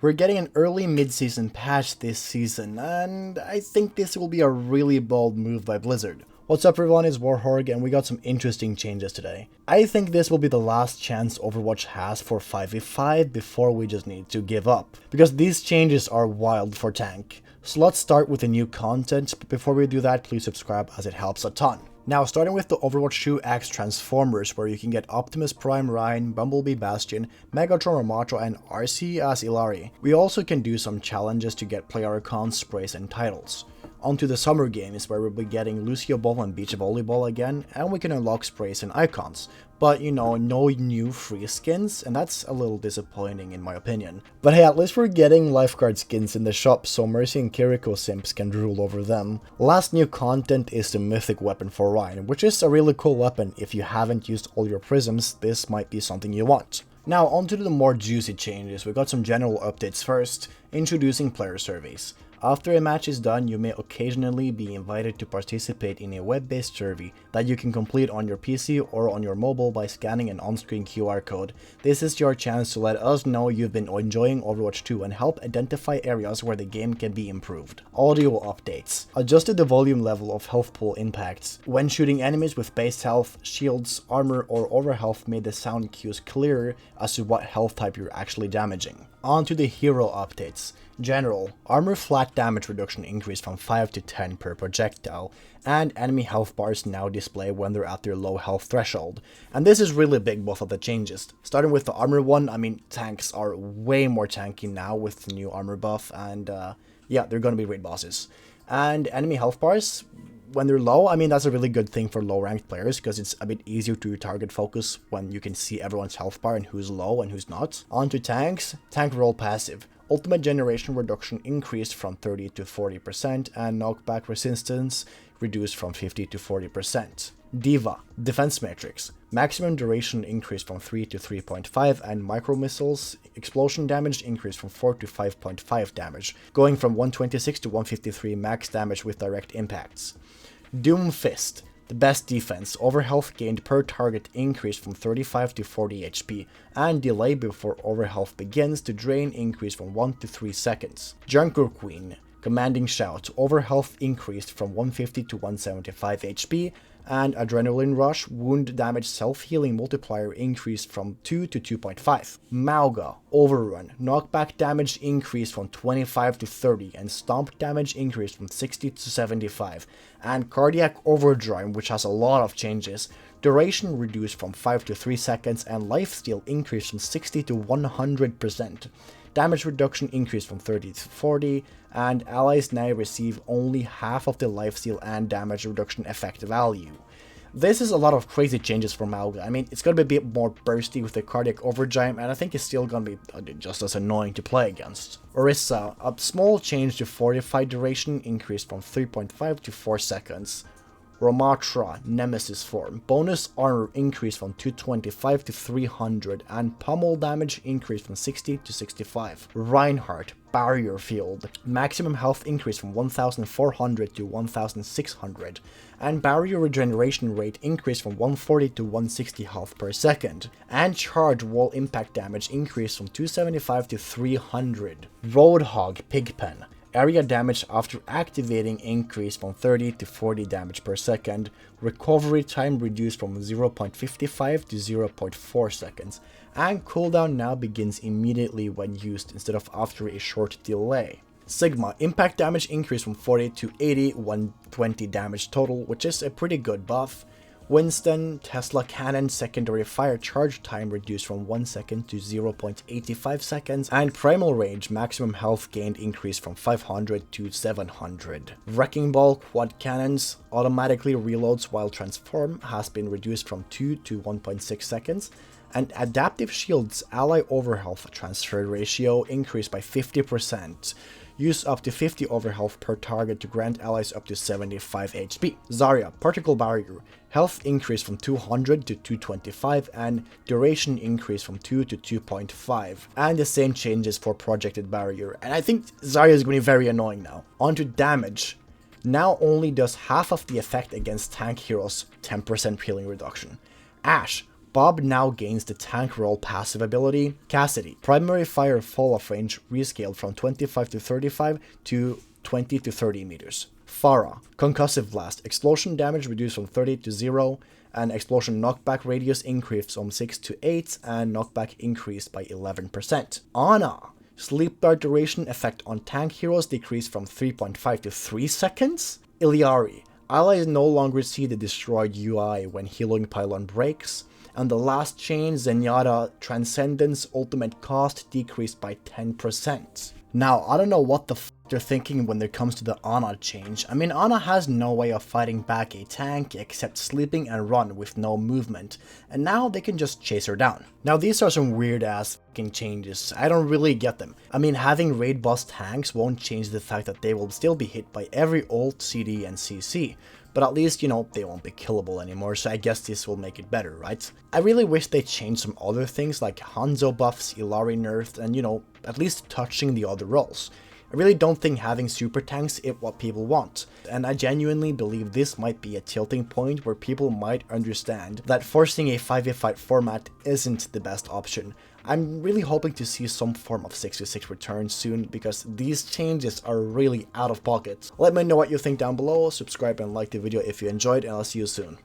We're getting an early mid-season patch this season, and I think this will be a really bold move by Blizzard. What's up everyone, it's Warhorg, and we got some interesting changes today. I think this will be the last chance Overwatch has for 5v5 before we just need to give up, because these changes are wild for tank. So let's start with the new content, but before we do that, please subscribe as it helps a ton. Now, starting with the Overwatch 2 Axe Transformers, where you can get Optimus Prime Ryan, Bumblebee Bastion, Megatron Ramato, and RC as Illari. We also can do some challenges to get player icons, sprays, and titles. Onto the summer games, where we'll be getting Lucio Ball and Beach Volleyball again, and we can unlock sprays and icons. But you know, no new free skins, and that's a little disappointing in my opinion. But hey, at least we're getting lifeguard skins in the shop, so Mercy and Kiriko simps can drool over them. Last new content is the mythic weapon for Ryan, which is a really cool weapon. If you haven't used all your prisms, this might be something you want. Now onto the more juicy changes. We got some general updates first, introducing player surveys. After a match is done, you may occasionally be invited to participate in a web-based survey that you can complete on your PC or on your mobile by scanning an on-screen QR code. This is your chance to let us know you've been enjoying Overwatch 2 and help identify areas where the game can be improved. Audio updates. Adjusted the volume level of health pool impacts. When shooting enemies with base health, shields, armor, or overhealth, made the sound cues clearer as to what health type you're actually damaging. On to the hero updates. General, armor flat damage reduction increased from 5 to 10 per projectile, and enemy health bars now display when they're at their low health threshold. And this is really big, both of the changes. Starting with the armor one, I mean, tanks are way more tanky now with the new armor buff, and yeah, they're gonna be raid bosses. And enemy health bars, when they're low, I mean, that's a really good thing for low ranked players because it's a bit easier to target focus when you can see everyone's health bar and who's low and who's not. On to tanks, tank roll passive. Ultimate generation reduction increased from 30 to 40% and knockback resistance reduced from 50 to 40%. Diva, defense matrix. Maximum duration increased from 3 to 3.5 and micro missiles explosion damage increased from 4 to 5.5 damage, going from 126 to 153 max damage with direct impacts. Doom Fist, the best defense, overhealth gained per target increased from 35 to 40 HP, and delay before overhealth begins to drain increased from 1 to 3 seconds. Junker Queen, commanding shout, overhealth increased from 150 to 175 HP, and Adrenaline Rush, wound damage self-healing multiplier increased from 2 to 2.5. Mauga, Overrun, knockback damage increased from 25 to 30, and stomp damage increased from 60 to 75. And Cardiac Overdrive, which has a lot of changes, duration reduced from 5 to 3 seconds, and lifesteal increased from 60 to 100%. Damage reduction increased from 30 to 40, and allies now receive only half of the lifesteal and damage reduction effect value. This is a lot of crazy changes for Mauga. I mean, it's gonna be a bit more bursty with the Cardiac Overdrive, and I think it's still gonna be just as annoying to play against. Orisa, a small change to fortified duration increased from 3.5 to 4 seconds. Ramatra, Nemesis form. Bonus armor increased from 225 to 300, and pummel damage increased from 60 to 65. Reinhardt, Barrier Field. Maximum health increased from 1400 to 1600, and barrier regeneration rate increased from 140 to 160 health per second. And charge wall impact damage increased from 275 to 300. Roadhog, Pigpen. Area damage after activating increased from 30 to 40 damage per second, recovery time reduced from 0.55 to 0.4 seconds, and cooldown now begins immediately when used instead of after a short delay. Sigma, impact damage increased from 40 to 80, 120 damage total, which is a pretty good buff. Winston, Tesla Cannon secondary fire charge time reduced from 1 second to 0.85 seconds, and Primal Range maximum health gained increased from 500 to 700. Wrecking Ball quad cannons automatically reloads while transform has been reduced from 2 to 1.6 seconds, and Adaptive Shield's ally overhealth transfer ratio increased by 50%. Use up to 50 overhealth per target to grant allies up to 75 HP. Zarya, Particle Barrier. Health increased from 200 to 225 and duration increased from 2 to 2.5. And the same changes for Projected Barrier. And I think Zarya is going to be very annoying now. On to damage. Now only does half of the effect against tank heroes 10% healing reduction. Ashe, Bob now gains the tank role passive ability. Cassidy, primary fire fall-off range rescaled from 25 to 35 to 20 to 30 meters. Farah, concussive blast, explosion damage reduced from 30 to 0, and explosion knockback radius increased from 6 to 8, and knockback increased by 11%. Ana, sleep dart duration effect on tank heroes decreased from 3.5 to 3 seconds. Iliari, allies no longer see the destroyed UI when healing pylon breaks. And the last change, Zenyatta, Transcendence ultimate cost decreased by 10%. Now, I don't know what the f they're thinking when it comes to the Ana change. I mean, Ana has no way of fighting back a tank except sleeping and run with no movement, and now they can just chase her down. Now, these are some weird ass fucking changes. I don't really get them. I mean, having raid boss tanks won't change the fact that they will still be hit by every ult, CD, and CC. But at least, you know, they won't be killable anymore, so I guess this will make it better, right? I really wish they changed some other things like Hanzo buffs, Illari nerfed, and, you know, at least touching the other roles. I really don't think having super tanks is what people want, and I genuinely believe this might be a tilting point where people might understand that forcing a 5v5 format isn't the best option. I'm really hoping to see some form of 6v6 return soon because these changes are really out of pocket. Let me know what you think down below, subscribe and like the video if you enjoyed, and I'll see you soon.